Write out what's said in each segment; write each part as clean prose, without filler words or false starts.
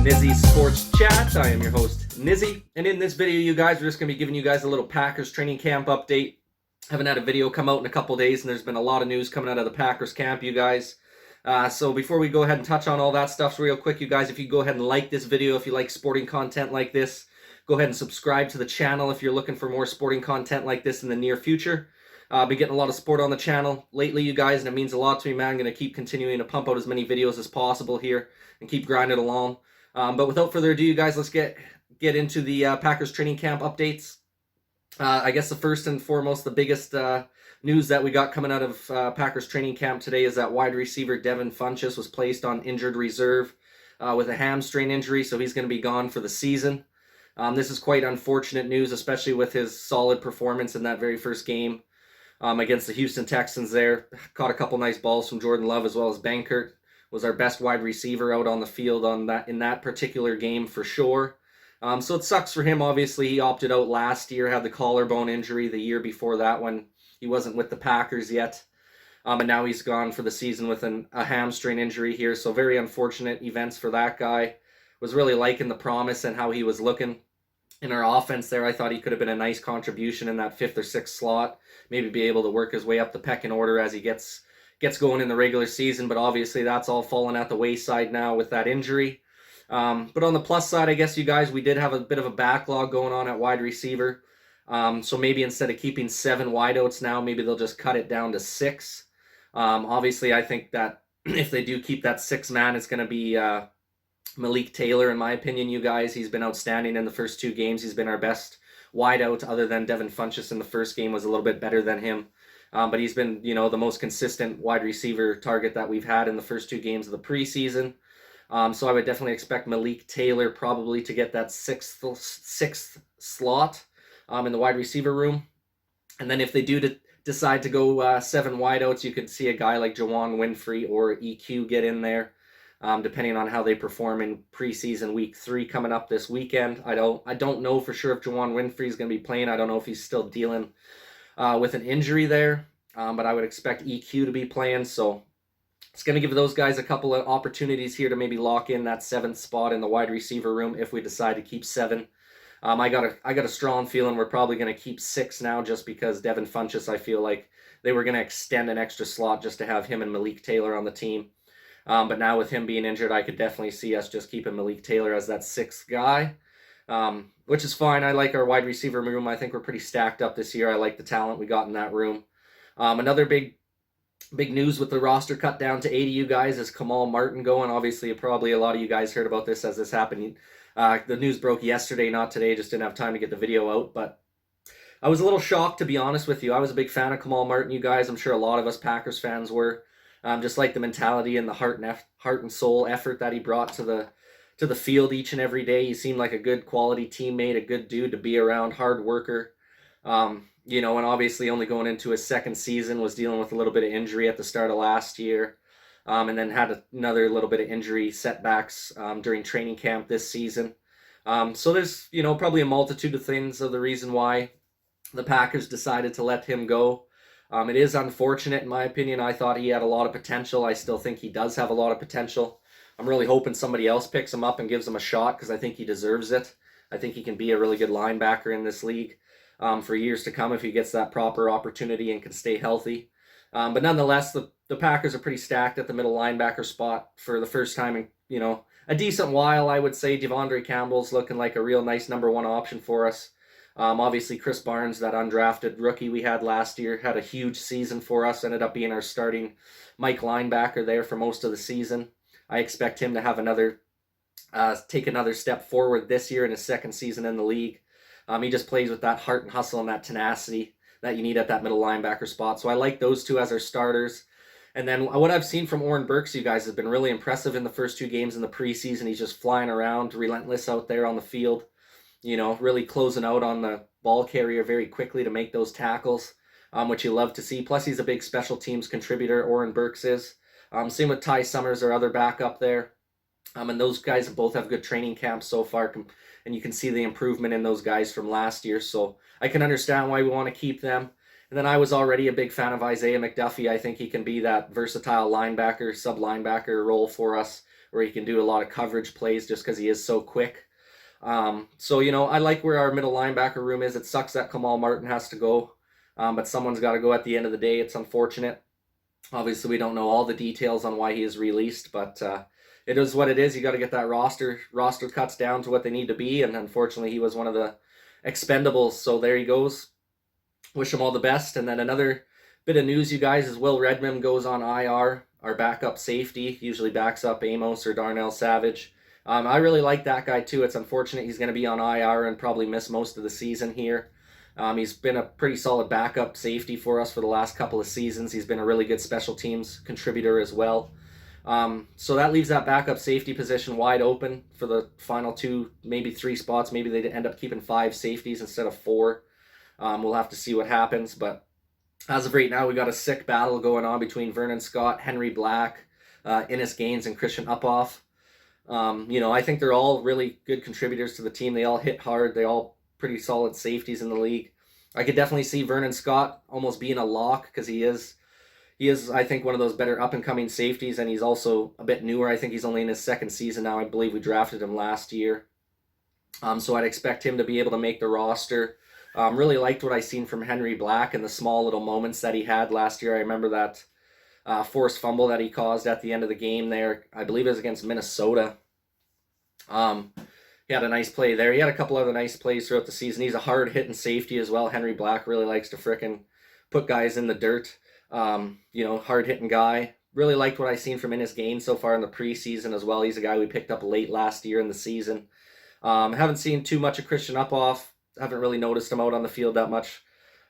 Nizzy Sports Chat. I am your host, Nizzy. And in this video, you guys, we're just going to be giving you guys a little Packers training camp update. Haven't had a video come out in a couple days, and there's been a lot of news coming out of the Packers camp, you guys. So before we go ahead and touch on all that stuff real quick, you guys, if you go ahead and like this video, if you like sporting content like this, go ahead and subscribe to the channel if you're looking for more sporting content like this in the near future. I've been getting a lot of sport on the channel lately, you guys, and it means a lot to me, man. I'm going to keep continuing to pump out as many videos as possible here and keep grinding along. But without further ado, you guys, let's get into the Packers training camp updates. I guess the first and foremost, the biggest news that we got coming out of Packers training camp today is that wide receiver Devin Funchess was placed on injured reserve with a hamstring injury, so he's going to be gone for the season. This is quite unfortunate news, especially with his solid performance in that very first game against the Houston Texans there. Caught a couple nice balls from Jordan Love as well as Bankert. Was our best wide receiver out on the field in that particular game for sure. So it sucks for him. Obviously, he opted out last year, had the collarbone injury the year before that when he wasn't with the Packers yet. And now he's gone for the season with a hamstring injury here. So very unfortunate events for that guy. Was really liking the promise and how he was looking in our offense there. I thought he could have been a nice contribution in that 5th or 6th slot. Maybe be able to work his way up the pecking order as he gets going in the regular season. But obviously that's all fallen at the wayside now with that injury. But on the plus side, I guess, you guys, we did have a bit of a backlog going on at wide receiver. So maybe instead of keeping 7 wideouts now, maybe they'll just cut it down to 6. Obviously, I think that if they do keep that 6th man, it's going to be Malik Taylor, in my opinion, you guys. He's been outstanding in the first 2 games. He's been our best wideout, other than Devin Funchess in the first game was a little bit better than him. But he's been, the most consistent wide receiver target that we've had in the first 2 games of the preseason. So I would definitely expect Malik Taylor probably to get that 6th slot in the wide receiver room. And then if they do decide to go 7 wideouts, you could see a guy like Juwann Winfree or EQ get in there. Depending on how they perform in preseason week 3 coming up this weekend. I don't know for sure if Juwann Winfree is going to be playing. I don't know if he's still dealing with an injury there, but I would expect EQ to be playing. So it's going to give those guys a couple of opportunities here to maybe lock in that 7th spot in the wide receiver room if we decide to keep 7. I got a strong feeling we're probably going to keep 6 now, just because Devin Funchess, I feel like they were going to extend an extra slot just to have him and Malik Taylor on the team. But now with him being injured, I could definitely see us just keeping Malik Taylor as that 6th guy, which is fine. I like our wide receiver room. I think we're pretty stacked up this year. I like the talent we got in that room. Another big news with the roster cut down to 80, you guys, is Kamal Martin going. Obviously, probably a lot of you guys heard about this as this happened. The news broke yesterday, not today. Just didn't have time to get the video out. But I was a little shocked, to be honest with you. I was a big fan of Kamal Martin, you guys. I'm sure a lot of us Packers fans were. Just like the mentality and the heart and soul effort that he brought to the field each and every day. He seemed like a good quality teammate, a good dude to be around, hard worker. And obviously only going into his 2nd season, was dealing with a little bit of injury at the start of last year, and then had another little bit of injury setbacks during training camp this season. So there's probably a multitude of things of the reason why the Packers decided to let him go. It is unfortunate, in my opinion. I thought he had a lot of potential. I still think he does have a lot of potential. I'm really hoping somebody else picks him up and gives him a shot, because I think he deserves it. I think he can be a really good linebacker in this league for years to come if he gets that proper opportunity and can stay healthy. But nonetheless, the Packers are pretty stacked at the middle linebacker spot for the first time in a decent while, I would say. Devondre Campbell's looking like a real nice number 1 option for us. Obviously, Chris Barnes, that undrafted rookie we had last year, had a huge season for us, ended up being our starting Mike linebacker there for most of the season. I expect him to have take another step forward this year in his 2nd season in the league. He just plays with that heart and hustle and that tenacity that you need at that middle linebacker spot. So I like those 2 as our starters. And then what I've seen from Oren Burks, you guys, has been really impressive in the first 2 games in the preseason. He's just flying around, relentless out there on the field. Really closing out on the ball carrier very quickly to make those tackles, which you love to see. Plus, he's a big special teams contributor, Oren Burks is. Same with Ty Summers, our other backup there. And those guys both have good training camps so far, and you can see the improvement in those guys from last year. So I can understand why we want to keep them. And then I was already a big fan of Isaiah McDuffie. I think he can be that versatile linebacker, sub-linebacker role for us where he can do a lot of coverage plays just because he is so quick. So, you know, I like where our middle linebacker room is. It sucks that Kamal Martin has to go, but someone's got to go at the end of the day. It's unfortunate. Obviously, we don't know all the details on why he is released, but it is what it is. You got to get that roster cuts down to what they need to be, and unfortunately, he was one of the expendables. So there he goes. Wish him all the best. And then another bit of news, you guys, is Will Redmond goes on IR. Our backup safety usually backs up Amos or Darnell Savage. I really like that guy too. It's unfortunate he's going to be on IR and probably miss most of the season here. He's been a pretty solid backup safety for us for the last couple of seasons. He's been a really good special teams contributor as well. So that leaves that backup safety position wide open for the final 2, maybe 3 spots. Maybe they end up keeping 5 safeties instead of 4. We'll have to see what happens. But as of right now, we got a sick battle going on between Vernon Scott, Henry Black, Innes Gaines, and Christian Uphoff. You know, I think they're all really good contributors to the team. They all hit hard. They all pretty solid safeties in the league. I could definitely see Vernon Scott almost being a lock because he is, I think, one of those better up-and-coming safeties, and he's also a bit newer. I think he's only in his 2nd season now. I believe we drafted him last year. So I'd expect him to be able to make the roster. Really liked what I seen from Henry Black and the small little moments that he had last year. I remember that forced fumble that he caused at the end of the game there. I believe it was against Minnesota. He had a nice play there. He had a couple other nice plays throughout the season. He's a hard-hitting safety as well. Henry Black really likes to frickin' put guys in the dirt. You know, hard-hitting guy. Really liked what I seen from Innes Gaines so far in the preseason as well. He's a guy we picked up late last year in the season. Haven't seen too much of Christian Uphoff. Haven't really noticed him out on the field that much.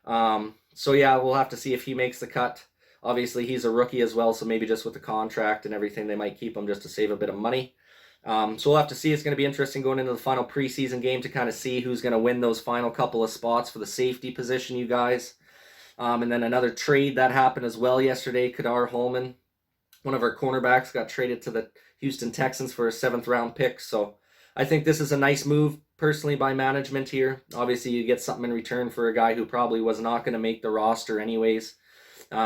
So yeah, we'll have to see if he makes the cut. Obviously, he's a rookie as well, so maybe just with the contract and everything, they might keep him just to save a bit of money. So we'll have to see. It's going to be interesting going into the final preseason game to kind of see who's going to win those final couple of spots for the safety position, you guys. And then another trade that happened as well yesterday. Kadar Holman, one of our cornerbacks, got traded to the Houston Texans for a 7th-round pick. So I think this is a nice move, personally, by management here. Obviously, you get something in return for a guy who probably was not going to make the roster anyways.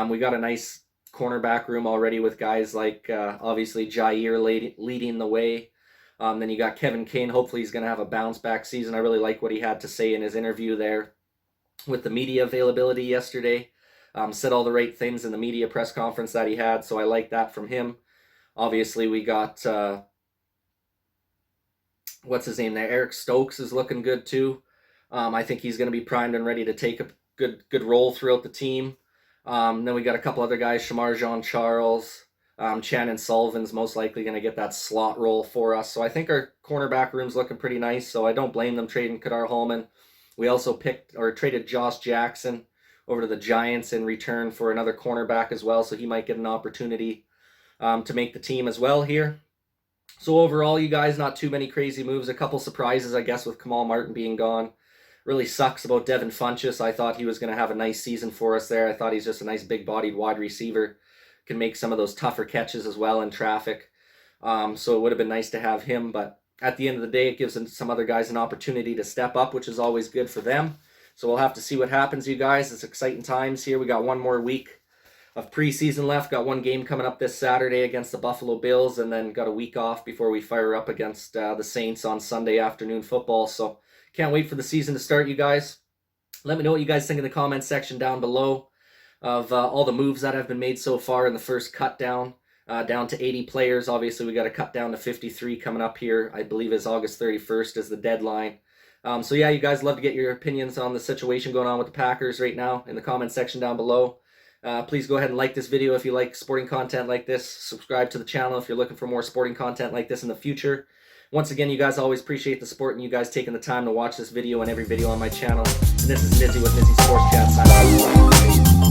We got a nice cornerback room already with guys like, obviously, Jair leading the way. Then you got Kevin Kane. Hopefully, he's going to have a bounce-back season. I really like what he had to say in his interview there with the media availability yesterday. Said all the right things in the media press conference that he had, so I like that from him. Obviously, we got, what's his name there? Eric Stokes is looking good too. I think he's going to be primed and ready to take a good role throughout the team. Then we got a couple other guys, Shamar Jean-Charles, Shannon Sullivan's most likely going to get that slot role for us. So I think our cornerback room's looking pretty nice, so I don't blame them trading Kadar Holman. We also traded Josh Jackson over to the Giants in return for another cornerback as well, so he might get an opportunity to make the team as well here. So overall, you guys, not too many crazy moves. A couple surprises, I guess, with Kamal Martin being gone. Really sucks about Devin Funchess. I thought he was going to have a nice season for us there. I thought he's just a nice big-bodied wide receiver. Can make some of those tougher catches as well in traffic. So it would have been nice to have him, but at the end of the day, it gives some other guys an opportunity to step up, which is always good for them. So we'll have to see what happens, you guys. It's exciting times here. We got one more week of preseason left. Got one game coming up this Saturday against the Buffalo Bills, and then got a week off before we fire up against the Saints on Sunday afternoon football. So can't wait for the season to start, you guys. Let me know what you guys think in the comments section down below of all the moves that have been made so far in the first cut down to 80 players. Obviously, we got to cut down to 53 coming up here. I believe is August 31st is the deadline. So yeah, you guys, love to get your opinions on the situation going on with the Packers right now in the comment section down below. Please go ahead and like this video if you like sporting content like this. Subscribe to the channel if you're looking for more sporting content like this in the future. Once again, you guys, always appreciate the support and you guys taking the time to watch this video and every video on my channel. And this is Nizzy with Nizzy Sports Chat.